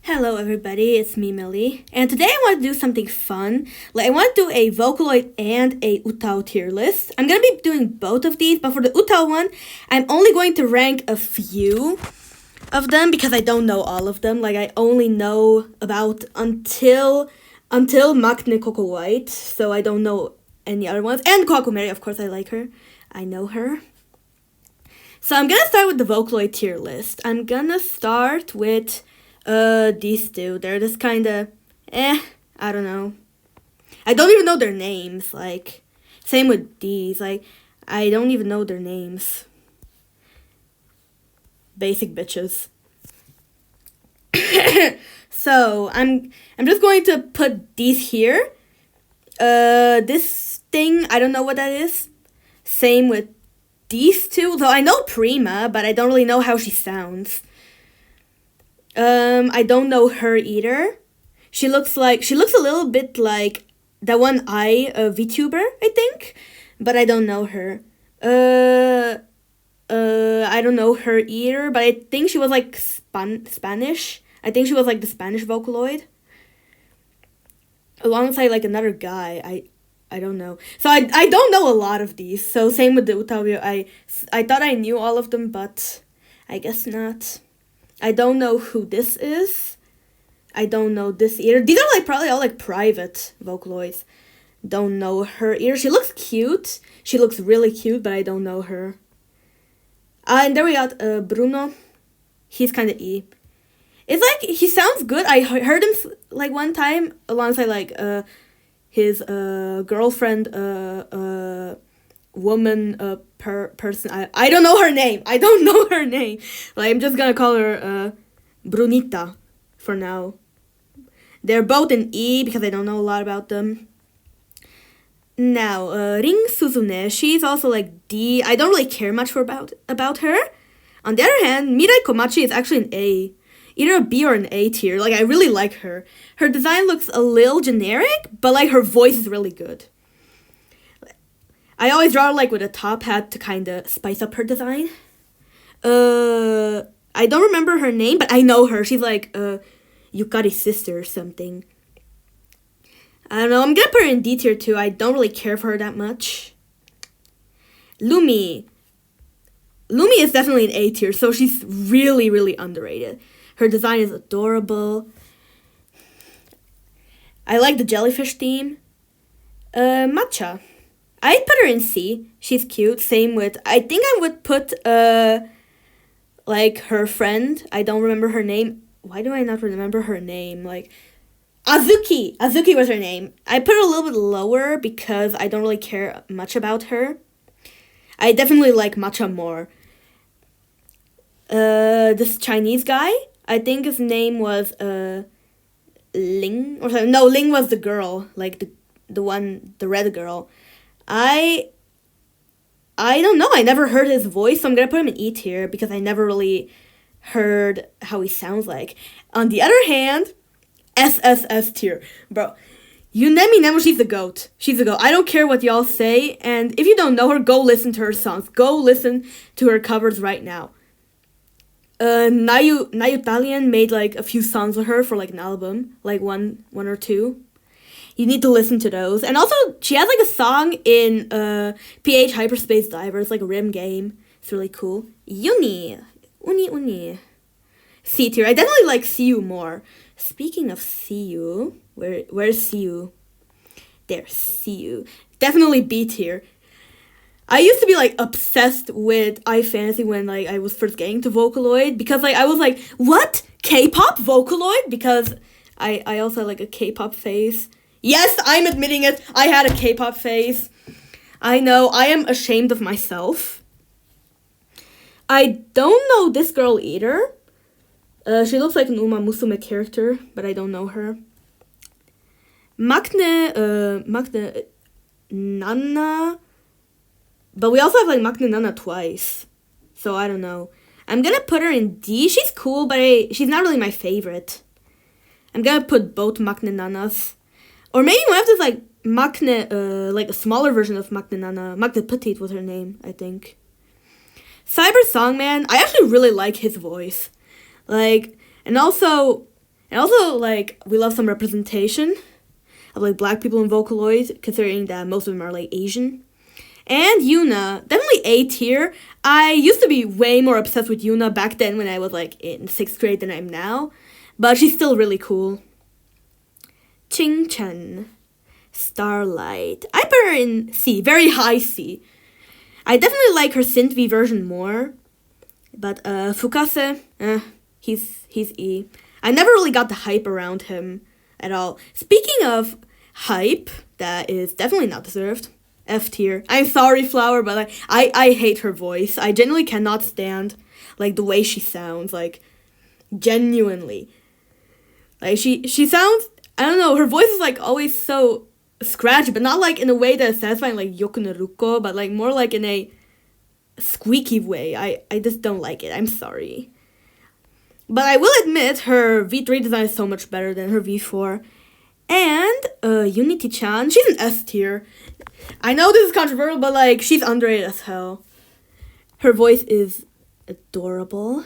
Hello everybody, it's me Millie, and today I want to do something fun. I want to do a Vocaloid and a Utaus tier list. I'm going to be doing both of these, but for the Utaus one, I'm only going to rank a few of them because I don't know all of them. I only know about until Makne Coco White, so I don't know any other ones. And Kwakumeri, of course I like her. I know her. So I'm going to start with the Vocaloid tier list. I'm going to start with these two. They're just kind of, I don't know. I don't even know their names. Same with these. I don't even know their names. Basic bitches. So, I'm just going to put these here. This thing, I don't know what that is. Same with these two. Though I know Prima, but I don't really know how she sounds. I don't know her either. She looks a little bit like that one VTuber, I think, but I don't know her. I don't know her either, but I think she was Spanish. I think she was the Spanish Vocaloid. Alongside another guy, I don't know. So I don't know a lot of these. So same with the Utaus. I thought I knew all of them, but I guess not. I don't know who this is. I don't know this either. These are probably all private Vocaloids. Don't know her either. She looks cute. She looks really cute, but I don't know her. And there we got Bruno. He's kind of E. It's he sounds good. I heard him one time alongside his girlfriend woman person. I don't know her name. I don't know her name. I'm just gonna call her Brunita for now. They're both in E because I don't know a lot about them. Now, Ring Suzune, she's also D. I don't really care much about her. On the other hand, Mirai Komachi is actually an A. Either a B or an A tier. I really like her. Her design looks a little generic, but her voice is really good. I always draw her with a top hat to kind of spice up her design. I don't remember her name, but I know her. She's Yukari's sister or something. I don't know. I'm gonna put her in D tier too. I don't really care for her that much. Lumi is definitely an A tier, so she's really, really underrated. Her design is adorable. I like the jellyfish theme. Matcha. I'd put her in C. She's cute. Same with, I think I would put, her friend. I don't remember her name. Why do I not remember her name? Azuki. Azuki was her name. I put her a little bit lower because I don't really care much about her. I definitely like Matcha more. This Chinese guy, I think his name was, Ling or something. No, Ling was the girl. The red girl. I don't know. I never heard his voice, so I'm gonna put him in E tier because I never really heard how he sounds like. On the other hand, SSS tier. Bro, Yunemi Nemo, she's the GOAT. She's the GOAT. I don't care what y'all say, and if you don't know her, go listen to her songs. Go listen to her covers right now. Nayu Italian made a few songs with her for an album, one or two. You need to listen to those. And also, she has a song in PH Hyperspace Divers, a rim game. It's really cool. Uni. C tier. I definitely like CU more. Speaking of CU, where's CU? There, CU. Definitely B tier. I used to be obsessed with iFantasy when I was first getting to Vocaloid because I was what? K-pop Vocaloid? Because I also had a K-pop phase. Yes, I'm admitting it. I had a K-pop phase. I know. I am ashamed of myself. I don't know this girl either. She looks like an Uma Musume character, but I don't know her. Makne Nana. But we also have Makne Nana twice. So I don't know. I'm gonna put her in D. She's cool, but she's not really my favorite. I'm gonna put both Makne Nanas. Or maybe we have this Makne, a smaller version of Makne Nana. Makne Petite was her name, I think. Cyber Songman, I actually really like his voice. And also And also, like, we love some representation of, like, black people in Vocaloids, considering that most of them are, like, Asian. And Yuna, definitely A tier. I used to be way more obsessed with Yuna back then when I was, like, in 6th grade than I am now. But she's still really cool. Ching-chan. Starlight. I put her in C. Very high C. I definitely like her synth V version more. But Fukase, he's E. I never really got the hype around him at all. Speaking of hype, that is definitely not deserved. F tier. I'm sorry, Flower, but I hate her voice. I genuinely cannot stand, like, the way she sounds. Like, genuinely. Like, she sounds, I don't know, her voice is, like, always so scratchy, but not, like, in a way that is satisfying, like Yoku Naruko, but, like, more, like, in a squeaky way. I just don't like it. I'm sorry. But I will admit, her V3 design is so much better than her V4. And Unity-chan, she's an S tier. I know this is controversial, but, like, she's underrated as hell. Her voice is adorable.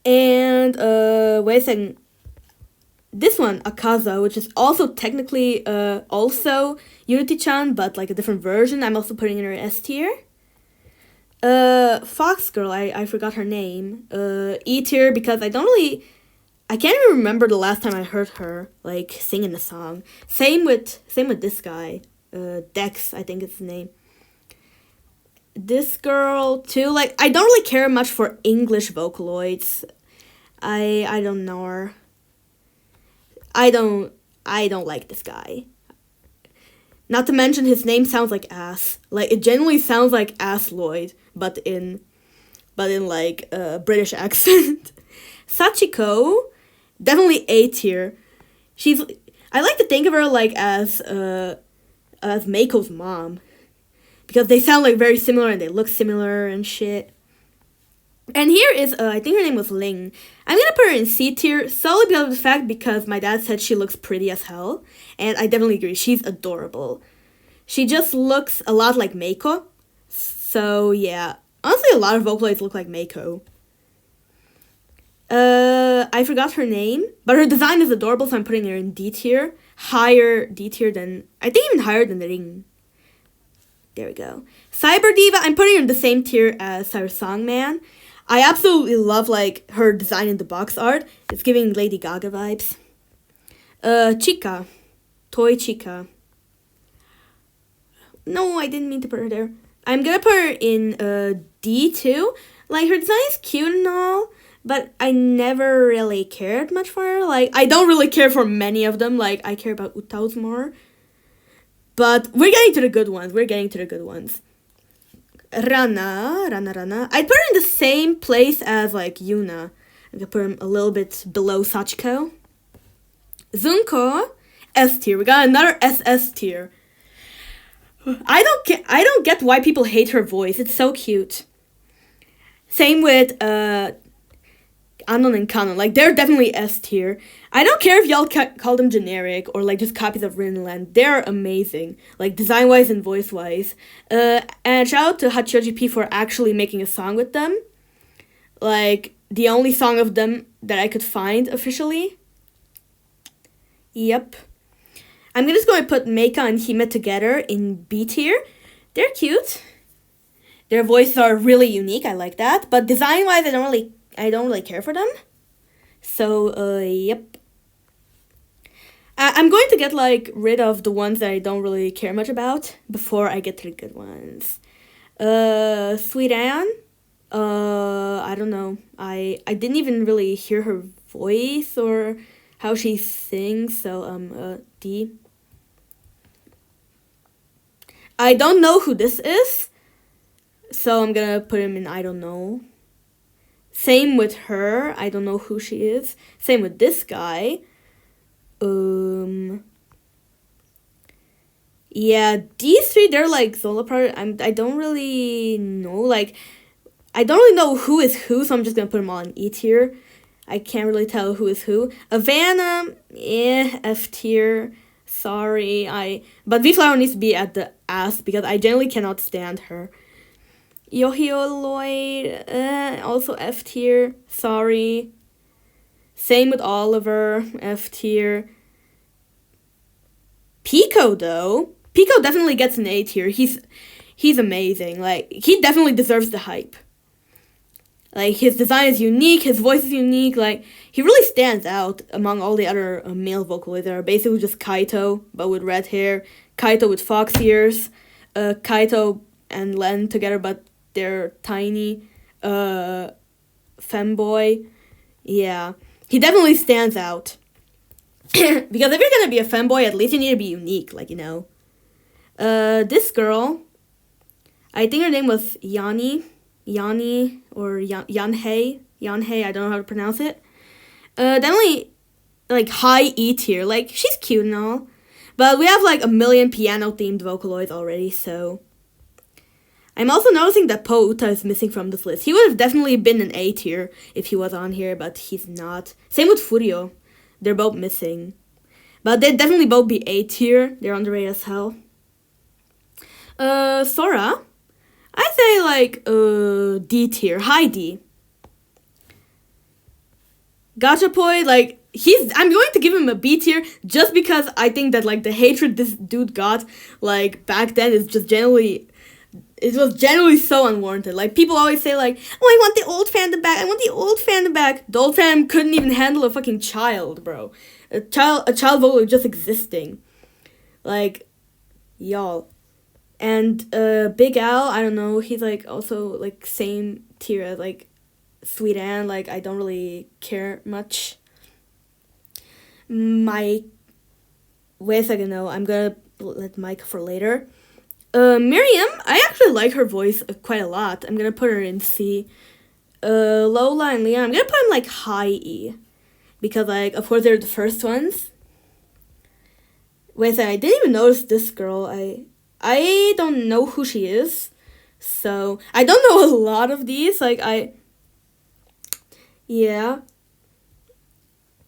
And, wait a second. This one, Akaza, which is also technically also Unity-chan, but, like, a different version. I'm also putting in her S tier. Fox Girl, I forgot her name. E tier, because I can't even remember the last time I heard her, like, singing a song. Same with this guy. Dex, I think it's his name. This girl, too, like, I don't really care much for English Vocaloids. I don't know her. I don't like this guy. Not to mention his name sounds like ass. Like, it genuinely sounds like Ass Lloyd, but in like a British accent. Sachiko, definitely A tier. I like to think of her like as Mako's mom, because they sound like very similar and they look similar and shit. And here is I think her name was Ling. I'm gonna put her in C tier solely because of the fact because my dad said she looks pretty as hell, and I definitely agree. She's adorable. She just looks a lot like Mako. So yeah, honestly, a lot of Vocaloids look like Mako. I forgot her name, but her design is adorable, so I'm putting her in D tier. Higher D tier than, I think even higher than the Ring. There we go. Cyber Diva, I'm putting her in the same tier as Cyber Songman. I absolutely love, like, her design in the box art. It's giving Lady Gaga vibes. Chica. Toy Chica. No, I didn't mean to put her there. I'm gonna put her in D too. Like, her design is cute and all, but I never really cared much for her. Like, I don't really care for many of them. Like, I care about Utaus more. But we're getting to the good ones. Rana. I'd put her in the same place as, like, Yuna. I'm gonna put her a little bit below Sachiko. Zunko, S tier. We got another SS tier. I don't get why people hate her voice. It's so cute. Same with Anon and Kanon. Like, they're definitely S tier. I don't care if y'all call them generic or, like, just copies of Rinland. They're amazing, like, design-wise and voice-wise. And shout out to Hachioji P for actually making a song with them. Like, the only song of them that I could find officially. Yep. I'm just going to put Meika and Hime together in B tier. They're cute. Their voices are really unique. I like that. But design-wise, I don't really care for them. So, yep. I'm going to get, like, rid of the ones that I don't really care much about before I get to the good ones. Sweet Anne. I don't know. I didn't even really hear her voice or how she sings, so, D. I don't know who this is, so I'm gonna put him in I don't know. Same with her, I don't know who she is. Same with this guy. Yeah, these three, they're like solo projects. I don't really know, like, I don't really know who is who, so I'm just gonna put them all in E tier. I can't really tell who is who. Avana, F tier. Sorry, but V-Flower needs to be at the ass because I generally cannot stand her. Yohio Lloyd, also F tier. Sorry. Same with Oliver, F tier. Pico though, Pico definitely gets an A tier. He's amazing. Like, he definitely deserves the hype. Like, his design is unique, his voice is unique. Like, he really stands out among all the other male Vocaloids that are basically just Kaito, but with red hair. Kaito with fox ears. Kaito and Len together, but they're tiny. Femboy. Yeah. He definitely stands out. Because if you're gonna be a femboy, at least you need to be unique, like, you know. This girl, I think her name was Yanni, or Yanhei, I don't know how to pronounce it. Definitely, like, high E tier. Like, she's cute and all. But we have, like, a million piano-themed Vocaloids already, so... I'm also noticing that Uta is missing from this list. He would have definitely been an A tier if he was on here, but he's not. Same with Furio. They're both missing. But they'd definitely both be A tier. They're underrated as hell. Sora, I'd say like D tier, high D. Gachapoi, like I'm going to give him a B tier just because I think that like the hatred this dude got like back then is just generally, it was generally so unwarranted. Like, people always say like, oh, I want the old fandom back. The old fandom couldn't even handle a fucking child, bro. A child Vocaloid just existing. Like, y'all. And Big Al, I don't know, he's like also like same tier as like Sweet Anne. Like, I don't really care much. Mike, wait a second though, I'm gonna let Mike for later. Miriam, I actually like her voice quite a lot. I'm gonna put her in C. Lola and Leon, I'm gonna put them like high E. Because like, of course they're the first ones. Wait a second, I didn't even notice this girl. I don't know who she is. So, I don't know a lot of these. Like, yeah.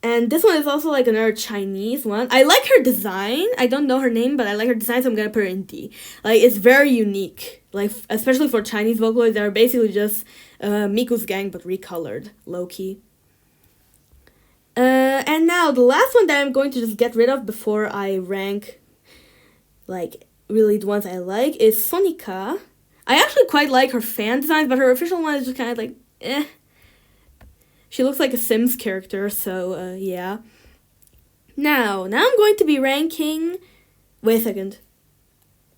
And this one is also like another Chinese one. I like her design. I don't know her name, but I like her design, so I'm gonna put her in D. Like, it's very unique. Like, especially for Chinese Vocaloids, they're basically just Miku's gang, but recolored, low-key. And now, the last one that I'm going to just get rid of before I rank, like, really the ones I like is Sonika. I actually quite like her fan designs, but her official one is just kind of like, eh. She looks like a Sims character, so, yeah. Now I'm going to be ranking... Wait a second.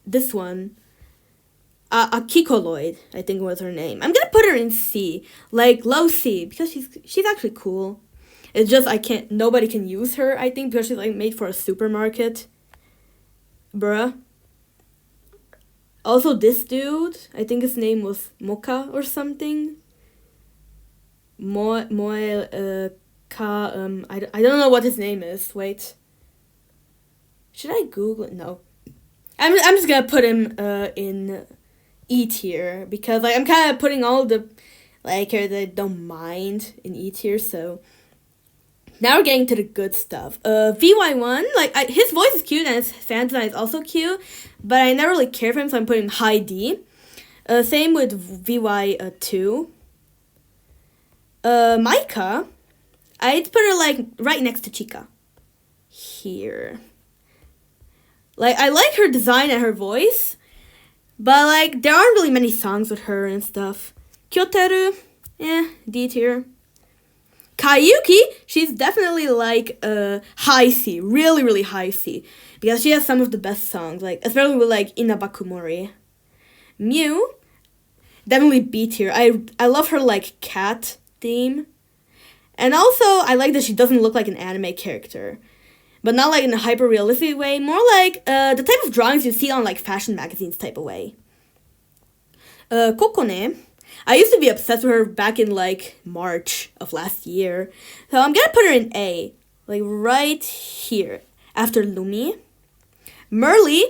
This one. Akikoloid, I think was her name. I'm gonna put her in C. Like, low C, because she's actually cool. It's just nobody can use her, I think, because she's, like, made for a supermarket. Bruh. Also, this dude, I think his name was Mocha or something. I don't know what his name is. Wait. Should I Google it? No. I'm just gonna put him in E tier because like I'm kind of putting all the like characters that I don't mind in E tier. So now we're getting to the good stuff. VY1, like his voice is cute and his fan design is also cute, but I never really care for him, so I'm putting him high D. Same with VY2. Maika, I'd put her like right next to Chica. Here. Like, I like her design and her voice, but like there aren't really many songs with her and stuff. Kyoteru, D tier. Kayuki, she's definitely like high C, really, really high C, because she has some of the best songs, like especially with like Inabakumori. Mew, definitely B tier. I love her like cat theme. And also, I like that she doesn't look like an anime character. But not like in a hyper-realistic way. More like the type of drawings you see on like fashion magazines type of way. Kokone. I used to be obsessed with her back in like March of last year. So I'm gonna put her in A. Like right here. After Lumi. Merly.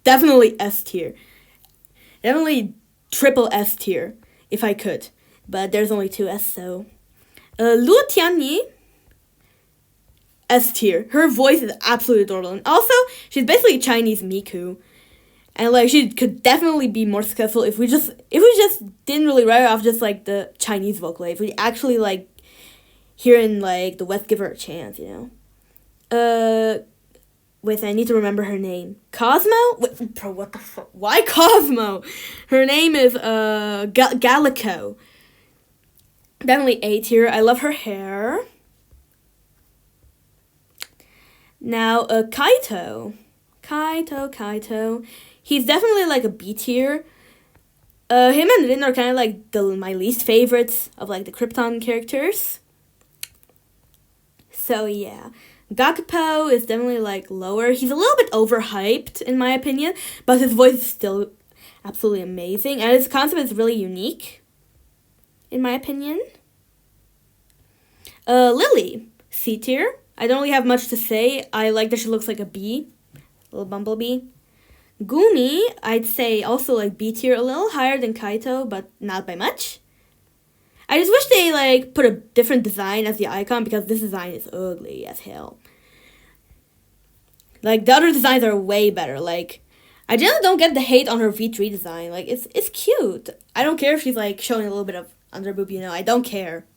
Definitely S tier. Definitely triple S tier. If I could. But there's only 2 S, so... Lu Tianyi, S tier. Her voice is absolutely adorable. And also, she's basically Chinese Miku. And, like, she could definitely be more successful if we just didn't really write her off just, like, the Chinese Vocaloid. If we actually, like, here in like the West give her a chance, you know. Wait, I need to remember her name. Cosmo? Wait, bro, what the fuck? Why Cosmo? Her name is Gallico. Definitely A tier. I love her hair. Now, Kaito. He's definitely like a B tier. Him and Rin are kind of like my least favorites of like the Krypton characters. So yeah. Gakupo is definitely like lower. He's a little bit overhyped in my opinion, but his voice is still absolutely amazing, and his concept is really unique in my opinion. Lily, C tier. I don't really have much to say. I like that she looks like a bee, a little bumblebee. Gumi, I'd say also like B tier, a little higher than Kaito, but not by much. I just wish they like put a different design as the icon, because this design is ugly as hell. Like the other designs are way better. Like I just don't get the hate on her V3 design. Like it's cute. I don't care if she's like showing a little bit of underboob, you know. I don't care.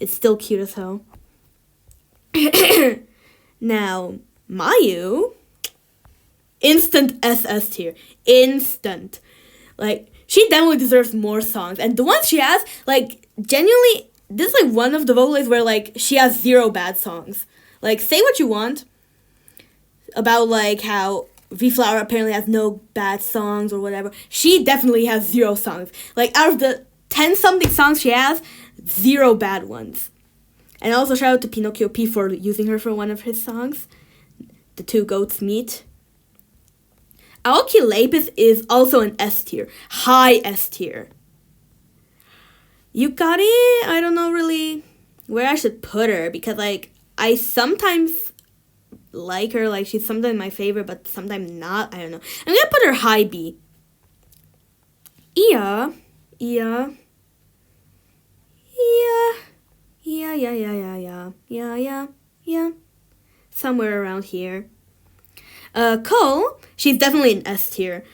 It's still cute as hell. Now, Mayu, instant SS tier. Instant. Like she definitely deserves more songs, and the ones she has, like genuinely, this is like one of the Vocaloids where like she has 0 bad songs. Like say what you want about like how V-Flower apparently has no bad songs or whatever. She definitely has 0 songs. Like out of the 10 something songs she has, 0 bad ones. And also shout out to Pinocchio P for using her for one of his songs. The Two Goats Meet. Aoki Lapis is also an S tier. High S tier. Yukari, I don't know really where I should put her, because like I sometimes like her, like she's sometimes my favorite, but sometimes not. I don't know. I'm gonna put her high B. Yeah. Somewhere around here. Cole, she's definitely an S tier.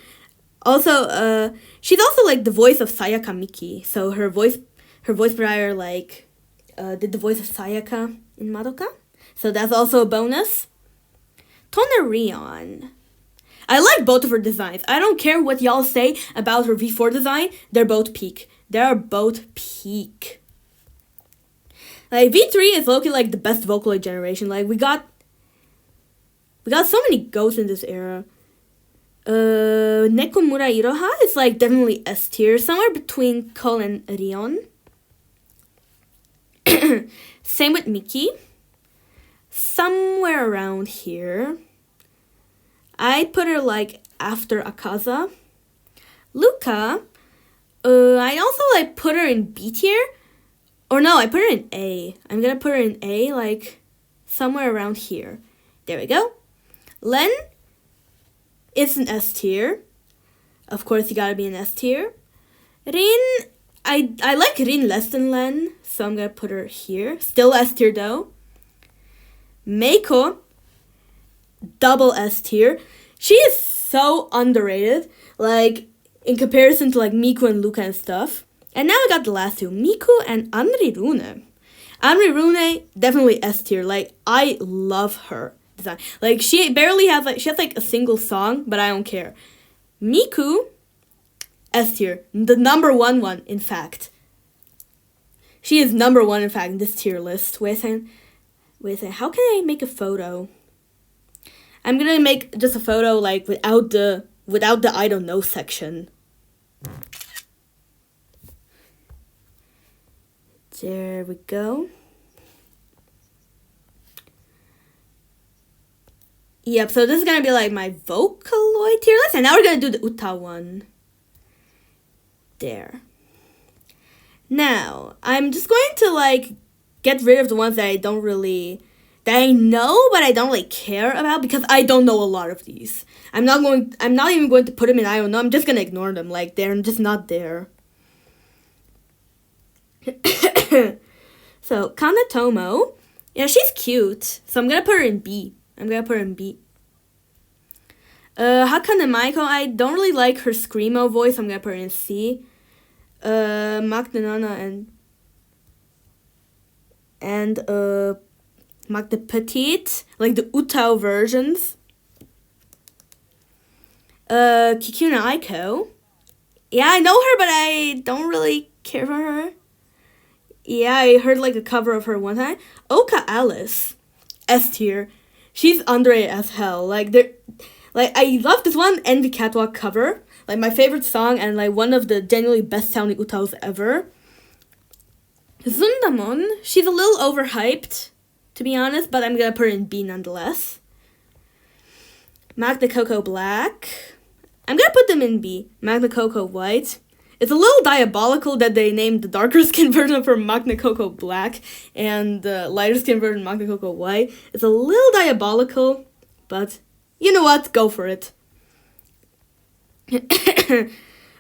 Also, she's also like the voice of Sayaka Miki. So her voice prior like did the voice of Sayaka in Madoka. So that's also a bonus. Tonarion. I like both of her designs. I don't care what y'all say about her V4 design. They're both peak. Like V3 is looking like the best Vocaloid generation. Like we got so many ghosts in this era. Nekomura Iroha is like definitely S tier, somewhere between Cole and Rion. Same with Miki. Somewhere around here. I'd put her like after Akaza. Luca, I also like put her in B tier. Or no, I put her in A. I'm gonna put her in A, like somewhere around here. There we go. Len is an S tier. Of course, you gotta be an S tier. Rin, I like Rin less than Len, so I'm gonna put her here. Still S tier though. Meiko, double S tier. She is so underrated, like in comparison to like Miku and Luca and stuff. And now I got the last two, Miku and Anri-Rune. Anri-Rune, definitely S tier. Like I love her design. Like she barely has like, she has like a single song, but I don't care. Miku, S tier, the number one in fact. She is number one in fact in this tier list. Wait a second, how can I make a photo? I'm gonna make just a photo like without the I don't know section. There we go. Yep, so this is gonna be like my Vocaloid tier list, and now we're gonna do the Uta one. There. Now, I'm just going to like get rid of the ones that I know but I don't really care about, because I don't know a lot of these. I'm not even going to put them in I don't know. I'm just gonna ignore them. Like they're just not there. So Kanatomo, yeah, she's cute. So I'm gonna put her in B. Hakane Maiko, I don't really like her screamo voice. I'm gonna put her in C. Magdanana and and Mark the Petite, like the Utaus versions. Kikuna Aiko. Yeah, I know her, but I don't really care for her. Yeah, I heard like a cover of her one time. Oka Alice, S tier. She's underrated as hell. Like I love this one Envy Catwalk cover. Like my favorite song and like one of the genuinely best sounding Utaus ever. Zundamon, she's a little overhyped, to be honest, but I'm gonna put her in B nonetheless. Magna Coco Black. I'm gonna put them in B. Magna Coco White. It's a little diabolical that they named the darker skin version of her Magna Coco Black and the lighter skin version Magna Coco White. It's a little diabolical, but you know what? Go for it.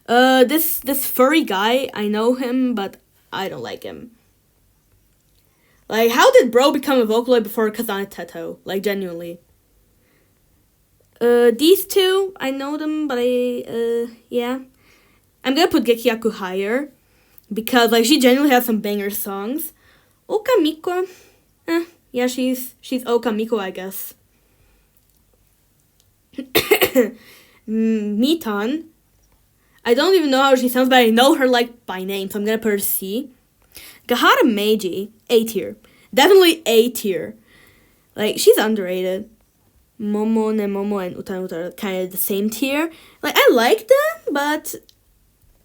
This furry guy, I know him, but I don't like him. Like, how did bro become a Vocaloid before Kazane Teto? Like, genuinely. These two, I know them, but yeah. I'm gonna put Gekiyaku higher, because, like, she genuinely has some banger songs. Okamiko, yeah, she's Okamiko, I guess. Miton, I don't even know how she sounds, but I know her, like, by name, so I'm gonna put her C. Gahara Meiji, A tier. Definitely A tier. Like, she's underrated. Momo and Uta are kind of the same tier. Like, I like them, but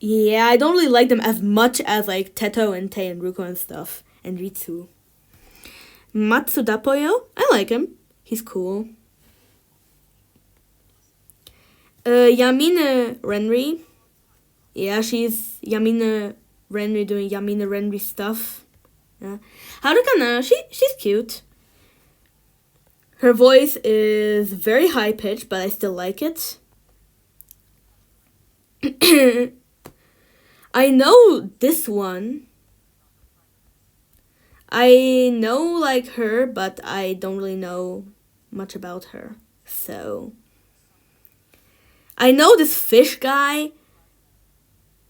yeah, I don't really like them as much as like Teto and Tei and Ruko and stuff. And Ritsu. Matsuda Poyo, I like him. He's cool. Yamine Renri. Yeah, she's Yamine Renri doing Yamine Renri stuff. Yeah. Harukana, she's cute. Her voice is very high pitched, but I still like it. I know this one. I know like her, but I don't really know much about her. So I know this fish guy.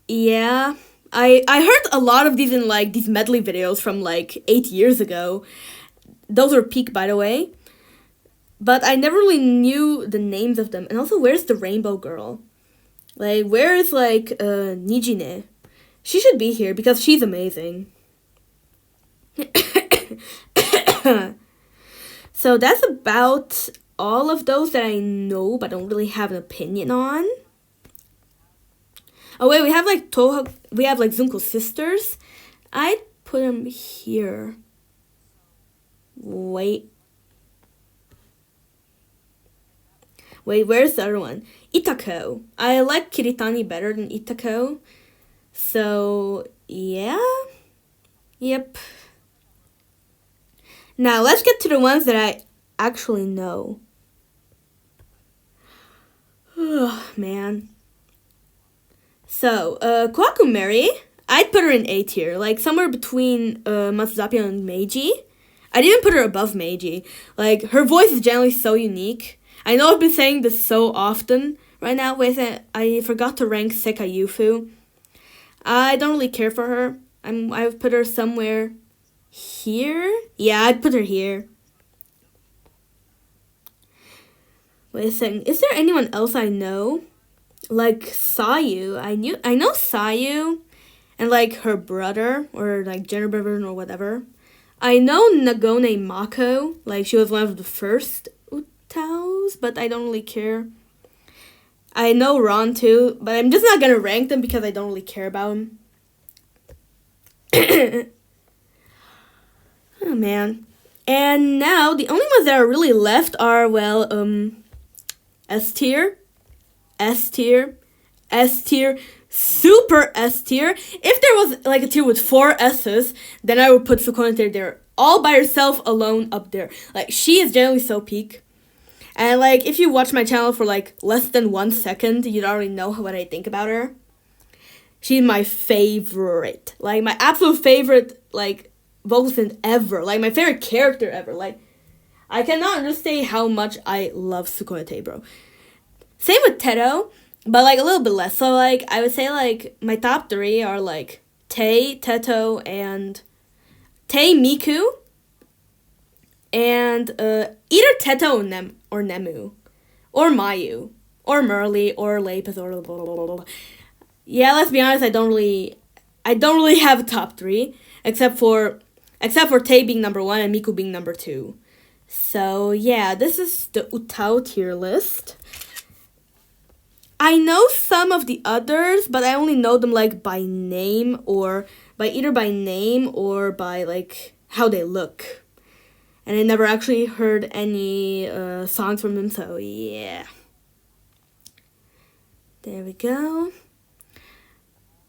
Yeah. I heard a lot of these in like these medley videos from like 8 years ago. Those are peak, by the way. But I never really knew the names of them. And also, where's the rainbow girl? Like, where is like Nijine? She should be here because she's amazing. So that's about all of those that I know but don't really have an opinion on. Oh wait, we have like Zunko's sisters. I'd put them here. Wait, where's the other one? Itako. I like Kiritani better than Itako. So, yeah. Yep. Now, let's get to the ones that I actually know. Oh, man. So, Kwaku Mary, I'd put her in A tier. Like, somewhere between Matsuzapi and Meiji. I'd even put her above Meiji. Like, her voice is generally so unique. I know I've been saying this so often right now. Wait a second, I forgot to rank Sekayufu. I don't really care for her. I've put her somewhere here. Yeah, I'd put her here. Wait a second, is there anyone else I know? Like Sayu. I know Sayu and like her brother or like gender version or whatever. I know Nagone Mako. Like she was one of the first Utaus, but I don't really care. I know Ron too, but I'm just not gonna rank them because I don't really care about him. Oh man. And now the only ones that are really left are S tier, S tier, S tier, super S tier. If there was like a tier with 4 S's, then I would put Sukune there all by herself alone up there. Like she is generally so peak. And like if you watch my channel for like less than 1 second, you'd already know what I think about her. She's my favorite. Like my absolute favorite like vocalist ever. Like my favorite character ever. Like I cannot just say how much I love Sukune, bro. Same with Teto, but like a little bit less. So like I would say like my top 3 are like Tei, Teto, and Tae Miku, and either Teta or Nemu, or Mayu, or Merly, or Lapis, or blah, blah, blah, blah. Yeah, let's be honest, I don't really have a top 3, except for Tae being number 1 and Miku being number 2. So yeah, this is the Utaus tier list. I know some of the others, but I only know them like by name or by like how they look. And I never actually heard any songs from them, so yeah. There we go.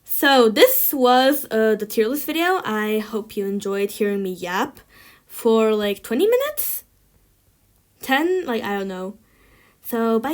So this was the tier list video. I hope you enjoyed hearing me yap for like 20 minutes? 10? Like, I don't know. So, bye!